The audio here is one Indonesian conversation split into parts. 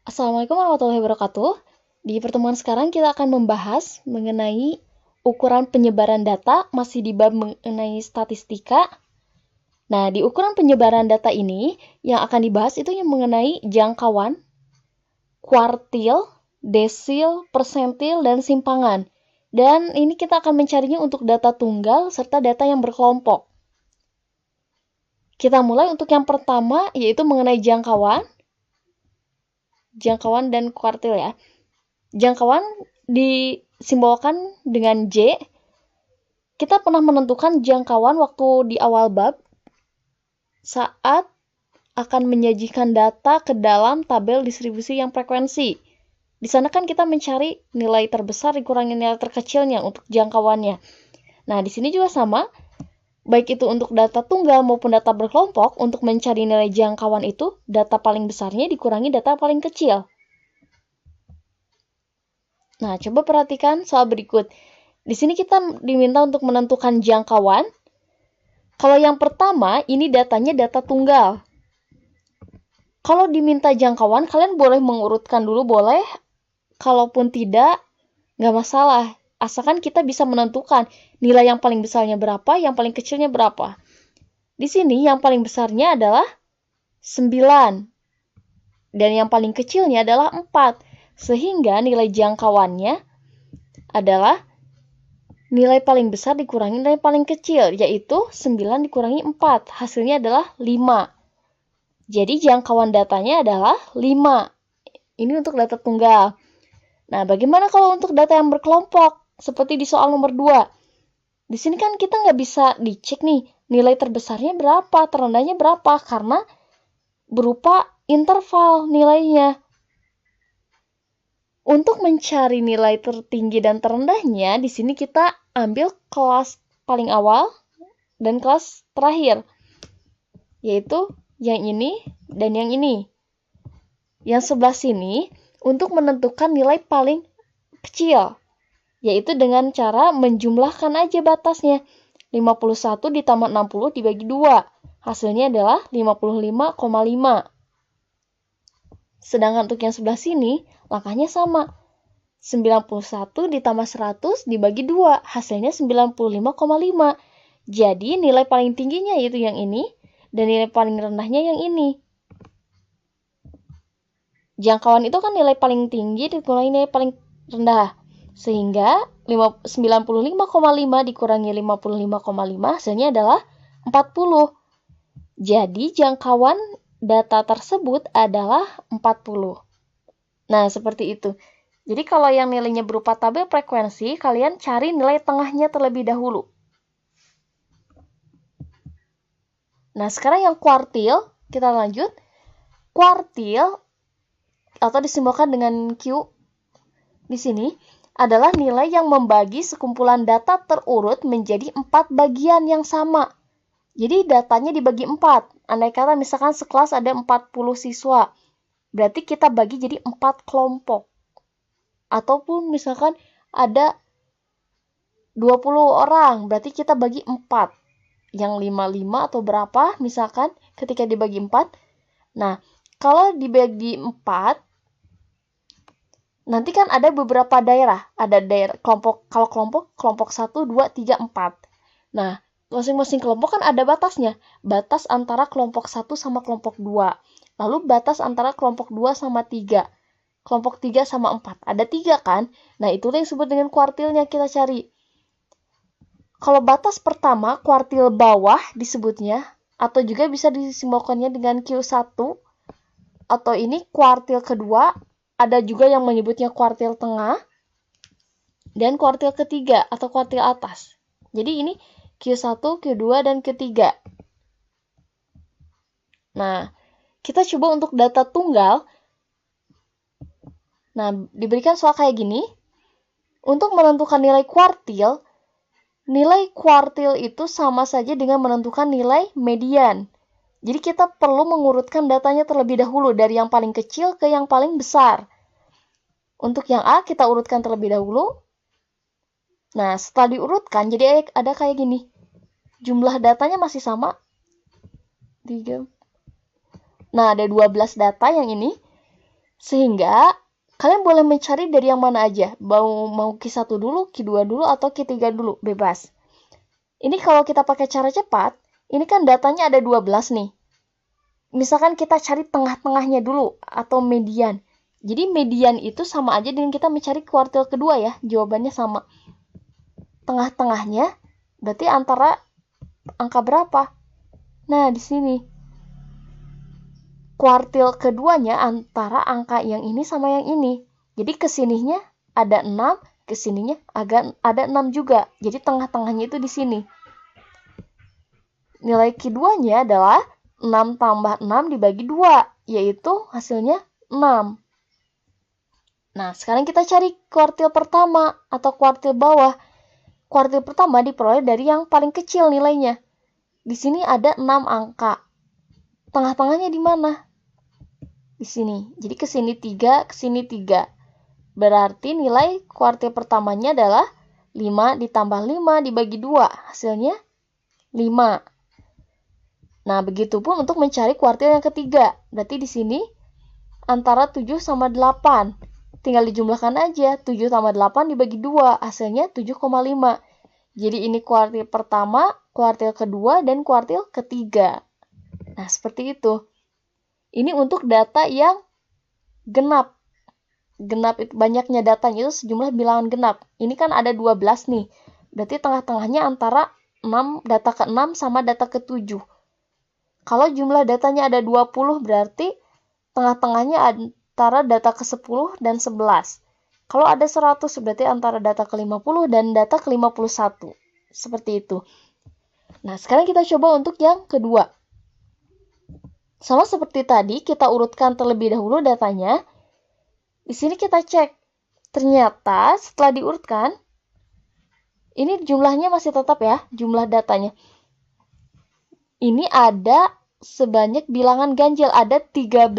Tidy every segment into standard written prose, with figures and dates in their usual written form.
Assalamualaikum warahmatullahi wabarakatuh. Di pertemuan sekarang kita akan membahas mengenai ukuran penyebaran data, masih di bab mengenai statistika. Nah, di ukuran penyebaran data ini, yang akan dibahas itu yang mengenai jangkauan, kuartil, desil, persentil, dan simpangan. Dan ini kita akan mencarinya untuk data tunggal serta data yang berkelompok. Kita mulai untuk yang pertama, yaitu mengenai jangkauan dan kuartil ya. Jangkauan disimbolkan dengan J. Kita pernah menentukan jangkauan waktu di awal bab saat akan menyajikan data ke dalam tabel distribusi yang frekuensi. Di sana kan kita mencari nilai terbesar dikurangi nilai terkecilnya untuk jangkauannya. Nah, di sini juga sama. Baik itu untuk data tunggal maupun data berkelompok, untuk mencari nilai jangkauan itu, data paling besarnya dikurangi data paling kecil. Nah, coba perhatikan soal berikut. Di sini kita diminta untuk menentukan jangkauan. Kalau yang pertama, ini datanya data tunggal. Kalau diminta jangkauan, kalian boleh mengurutkan dulu, boleh. Kalaupun tidak, nggak masalah. Asalkan kita bisa menentukan nilai yang paling besarnya berapa, yang paling kecilnya berapa. Di sini yang paling besarnya adalah 9. Dan yang paling kecilnya adalah 4. Sehingga nilai jangkauannya adalah nilai paling besar dikurangi nilai paling kecil, yaitu 9 dikurangi 4. Hasilnya adalah 5. Jadi jangkauan datanya adalah 5. Ini untuk data tunggal. Nah, bagaimana kalau untuk data yang berkelompok? Seperti di soal nomor 2. Di sini kan kita nggak bisa dicek nih, nilai terbesarnya berapa, terendahnya berapa, karena berupa interval nilainya. Untuk mencari nilai tertinggi dan terendahnya, di sini kita ambil kelas paling awal dan kelas terakhir, yaitu yang ini dan yang ini. Yang sebelah sini untuk menentukan nilai paling kecil, yaitu dengan cara menjumlahkan aja batasnya. 51 ditambah 60 dibagi 2. Hasilnya adalah 55,5. Sedangkan untuk yang sebelah sini, langkahnya sama. 91 ditambah 100 dibagi 2. Hasilnya 95,5. Jadi nilai paling tingginya yaitu yang ini, dan nilai paling rendahnya yang ini. Jangkauan itu kan nilai paling tinggi dikurangi nilai paling rendah. Sehingga 95,5 dikurangi 55,5 hasilnya adalah 40. Jadi jangkauan data tersebut adalah 40. Nah, seperti itu. Jadi kalau yang nilainya berupa tabel frekuensi, kalian cari nilai tengahnya terlebih dahulu. Nah, sekarang yang kuartil, kita lanjut. Kuartil atau disimbolkan dengan Q di sini adalah nilai yang membagi sekumpulan data terurut menjadi 4 bagian yang sama. Jadi datanya dibagi 4. Andai kata misalkan sekelas ada 40 siswa, berarti kita bagi jadi 4 kelompok. Ataupun misalkan ada 20 orang, berarti kita bagi 4. Yang 5 atau berapa misalkan ketika dibagi 4. Nah, kalau dibagi 4, nanti kan ada beberapa daerah. Ada daerah kelompok, kalau kelompok 1, 2, 3, 4. Nah, masing-masing kelompok kan ada batasnya. Batas antara kelompok 1 sama kelompok 2. Lalu batas antara kelompok 2 sama 3. Kelompok 3 sama 4. Ada 3 kan? Nah, itulah yang disebut dengan kuartilnya kita cari. Kalau batas pertama, kuartil bawah disebutnya, atau juga bisa disimbolkannya dengan Q1, atau ini kuartil kedua, ada juga yang menyebutnya kuartil tengah, dan kuartil ketiga atau kuartil atas. Jadi ini Q1, Q2, dan Q3. Nah, kita coba untuk data tunggal. Nah, diberikan soal kayak gini. Untuk menentukan nilai kuartil itu sama saja dengan menentukan nilai median. Jadi kita perlu mengurutkan datanya terlebih dahulu dari yang paling kecil ke yang paling besar. Untuk yang A kita urutkan terlebih dahulu. Nah, setelah diurutkan jadi ada kayak gini. Jumlah datanya masih sama. 3. Nah, ada 12 data yang ini. Sehingga kalian boleh mencari dari yang mana aja. Mau Q1 dulu, Q2 dulu, atau Q3 dulu, bebas. Ini kalau kita pakai cara cepat, ini kan datanya ada 12 nih. Misalkan kita cari tengah-tengahnya dulu, atau median. Jadi median itu sama aja dengan kita mencari kuartil kedua ya, jawabannya sama. Tengah-tengahnya berarti antara angka berapa? Nah, di sini. Kuartil keduanya antara angka yang ini sama yang ini. Jadi kesininya ada 6, kesininya ada 6 juga. Jadi tengah-tengahnya itu di sini. Nilai Q2-nya adalah 6 tambah 6 dibagi 2, yaitu hasilnya 6. Nah, sekarang kita cari kuartil pertama atau kuartil bawah. Kuartil pertama diperoleh dari yang paling kecil nilainya. Di sini ada 6 angka. Tengah-tengahnya di mana? Di sini. Jadi ke sini 3, ke sini 3. Berarti nilai kuartil pertamanya adalah 5 ditambah 5 dibagi 2. Hasilnya 5. Nah, begitupun untuk mencari kuartil yang ketiga. Berarti di sini antara 7 sama 8. Tinggal dijumlahkan aja. 7 tambah 8 dibagi 2. Hasilnya 7,5. Jadi ini kuartil pertama, kuartil kedua, dan kuartil ketiga. Nah, seperti itu. Ini untuk data yang genap. Genap itu banyaknya datanya itu sejumlah bilangan genap. Ini kan ada 12 nih. Berarti tengah-tengahnya antara 6, data ke-6 sama data ke-7. Kalau jumlah datanya ada 20, berarti tengah-tengahnya antara data ke-10 dan 11. Kalau ada 100, berarti antara data ke-50 dan data ke-51. Seperti itu. Nah, sekarang kita coba untuk yang kedua. Sama seperti tadi, kita urutkan terlebih dahulu datanya. Di sini kita cek. Ternyata setelah diurutkan, ini jumlahnya masih tetap ya, jumlah datanya. Ini ada sebanyak bilangan ganjil, ada 13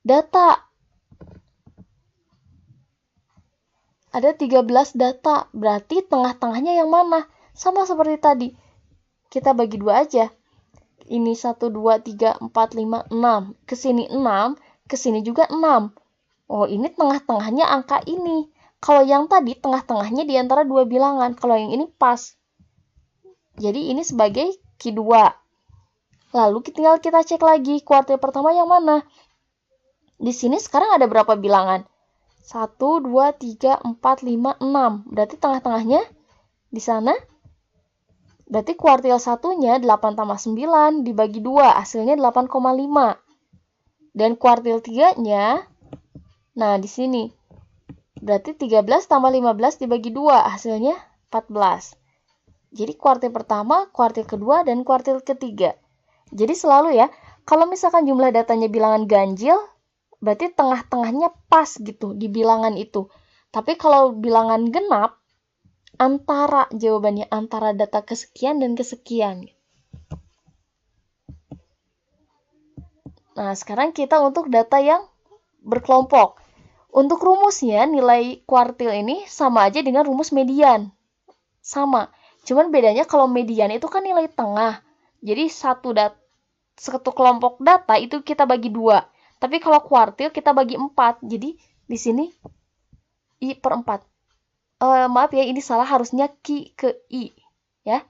data. Ada 13 data, berarti tengah-tengahnya yang mana? Sama seperti tadi. Kita bagi 2 aja. Ini 1, 2, 3, 4, 5, 6. Kesini 6, kesini juga 6. Oh, ini tengah-tengahnya angka ini. Kalau yang tadi, tengah-tengahnya di antara 2 bilangan. Kalau yang ini pas. Jadi ini sebagai Q2. Lalu tinggal kita cek lagi, kuartil pertama yang mana? Di sini sekarang ada berapa bilangan? 1, 2, 3, 4, 5, 6. Berarti tengah-tengahnya di sana. Berarti kuartil satunya 8 tambah 9 dibagi 2. Hasilnya 8,5. Dan kuartil 3-nya, nah di sini. Berarti 13 tambah 15 dibagi 2. Hasilnya 14. Jadi kuartil pertama, kuartil kedua, dan kuartil ketiga. Jadi selalu ya, kalau misalkan jumlah datanya bilangan ganjil, berarti tengah-tengahnya pas gitu di bilangan itu. Tapi kalau bilangan genap, antara jawabannya antara data kesekian dan kesekian. Nah, sekarang kita untuk data yang berkelompok. Untuk rumusnya, nilai kuartil ini sama aja dengan rumus median. Sama. Cuman bedanya kalau median itu kan nilai tengah. Jadi satu kelompok data itu kita bagi 2. Tapi kalau kuartil kita bagi 4. Jadi di sini I per 4. Maaf ya, ini salah, harusnya Q ke I. Ya.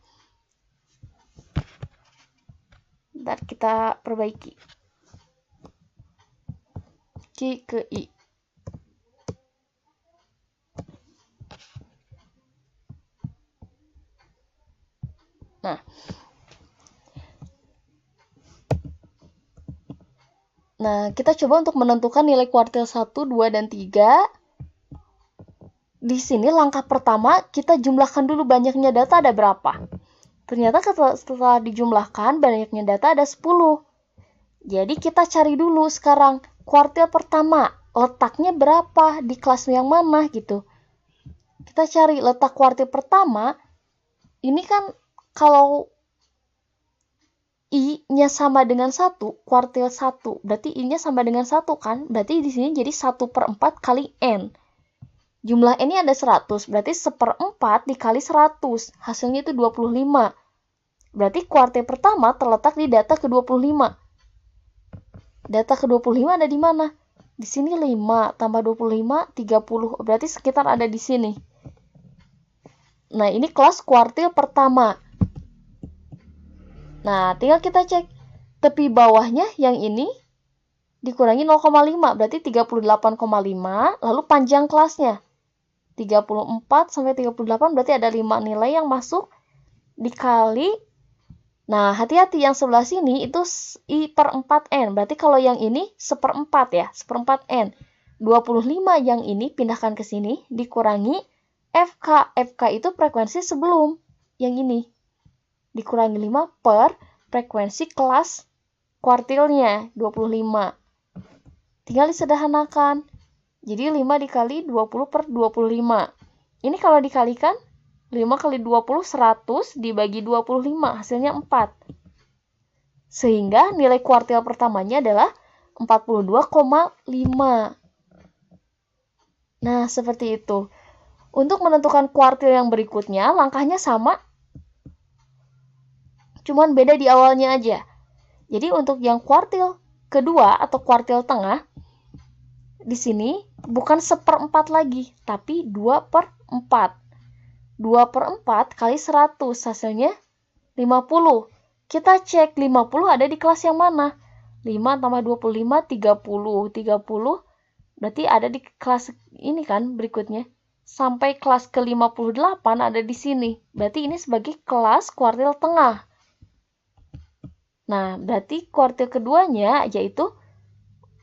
Bentar, kita perbaiki. Q ke I. Nah, kita coba untuk menentukan nilai kuartil 1, 2, dan 3. Di sini langkah pertama, kita jumlahkan dulu banyaknya data ada berapa. Ternyata setelah dijumlahkan, banyaknya data ada 10. Jadi kita cari dulu sekarang kuartil pertama, letaknya berapa, di kelas yang mana gitu. Kita cari letak kuartil pertama, ini kan kalau I-nya sama dengan 1, kuartil 1. Berarti I-nya sama dengan 1 kan? Berarti di sini jadi 1/4 kali N. Jumlah N-nya ada 100, berarti 1/4 dikali 100. Hasilnya itu 25. Berarti kuartil pertama terletak di data ke-25. Data ke-25 ada di mana? Di sini 5 tambah 25, 30. Berarti sekitar ada di sini. Nah, ini kelas kuartil pertama. Nah, tinggal kita cek. Tepi bawahnya yang ini dikurangi 0,5. Berarti 38,5. Lalu panjang kelasnya. 34 sampai 38 berarti ada 5 nilai yang masuk dikali. Nah, hati-hati yang sebelah sini itu I per 4N. Berarti kalau yang ini 1/4 ya, 1/4 N. 25 yang ini pindahkan ke sini dikurangi FK. FK itu frekuensi sebelum yang ini. Dikurangi 5 per frekuensi kelas kuartilnya, 25. Tinggal disederhanakan. Jadi 5 dikali 20 per 25. Ini kalau dikalikan, 5 kali 20, 100 dibagi 25, hasilnya 4. Sehingga nilai kuartil pertamanya adalah 42,5. Nah, seperti itu. Untuk menentukan kuartil yang berikutnya, langkahnya sama. Cuman beda di awalnya aja. Jadi untuk yang kuartil kedua atau kuartil tengah, di sini bukan 1/4 lagi, tapi 2/4. 2/4 kali 100, hasilnya 50. Kita cek 50 ada di kelas yang mana? 5 tambah 25, 30. 30 berarti ada di kelas ini kan berikutnya. Sampai kelas ke-58 ada di sini. Berarti ini sebagai kelas kuartil tengah. Nah, berarti kuartil keduanya yaitu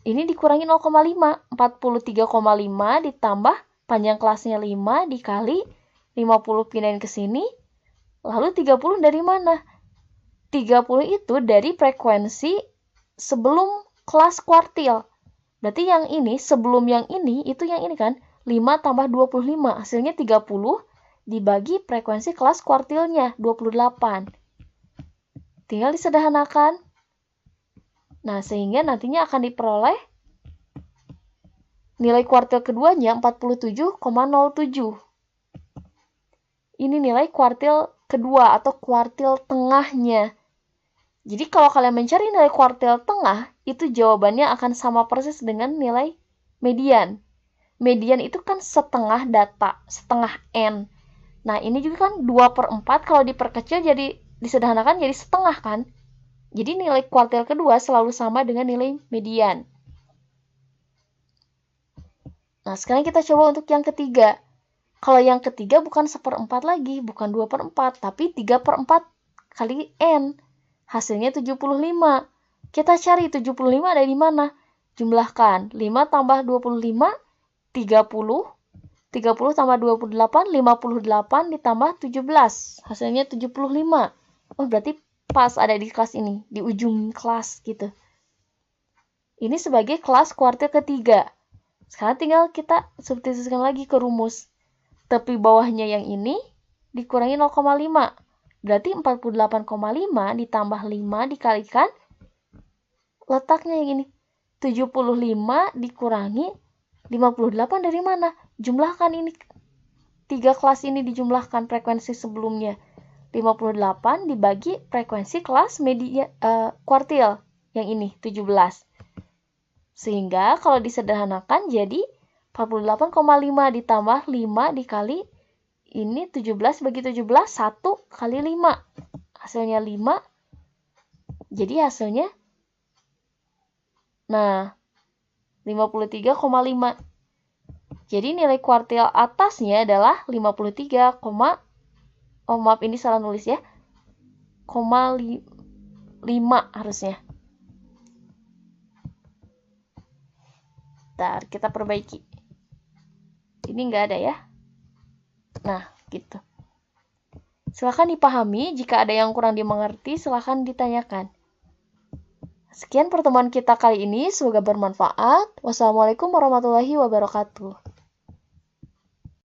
ini dikurangi 0,5. 43,5 ditambah panjang kelasnya 5 dikali 50 pindahin ke sini. Lalu 30 dari mana? 30 itu dari frekuensi sebelum kelas kuartil. Berarti yang ini sebelum yang ini itu yang ini kan. 5 tambah 25 hasilnya 30 dibagi frekuensi kelas kuartilnya 28. Tinggal disederhanakan. Nah, sehingga nantinya akan diperoleh nilai kuartil keduanya 47,07. Ini nilai kuartil kedua atau kuartil tengahnya. Jadi kalau kalian mencari nilai kuartil tengah, itu jawabannya akan sama persis dengan nilai median. Median itu kan setengah data, setengah N. Nah, ini juga kan 2/4 kalau diperkecil jadi disederhanakan jadi setengah kan. Jadi nilai kuartil kedua selalu sama dengan nilai median. Nah, sekarang kita coba untuk yang ketiga. Kalau yang ketiga bukan 1/4 lagi, bukan 2/4, tapi 3/4 kali N. Hasilnya 75. Kita cari 75 ada di mana? Jumlahkan. 5 tambah 25, 30. 30 tambah 28, 58 ditambah 17. Hasilnya 75. Oh, berarti pas ada di kelas ini, di ujung kelas gitu. Ini sebagai kelas kuartil ketiga. Sekarang tinggal kita substitusikan lagi ke rumus. Tepi bawahnya yang ini dikurangi 0,5. Berarti 48,5 ditambah 5 dikalikan letaknya yang ini. 75 dikurangi 58 dari mana? Jumlahkan ini. 3 kelas ini dijumlahkan frekuensi sebelumnya. 58 dibagi frekuensi kelas media kuartil yang ini 17. Sehingga kalau disederhanakan jadi 48,5 ditambah 5 dikali ini 17 bagi 17, 1 kali 5. Hasilnya 5. Jadi hasilnya, nah, 53,5. Jadi nilai kuartil atasnya adalah 53, oh maaf ini salah nulis ya, 5 harusnya. Bentar, kita perbaiki. Ini nggak ada ya. Nah, gitu. Silakan dipahami, jika ada yang kurang dimengerti, silakan ditanyakan. Sekian pertemuan kita kali ini, semoga bermanfaat. Wassalamualaikum warahmatullahi wabarakatuh.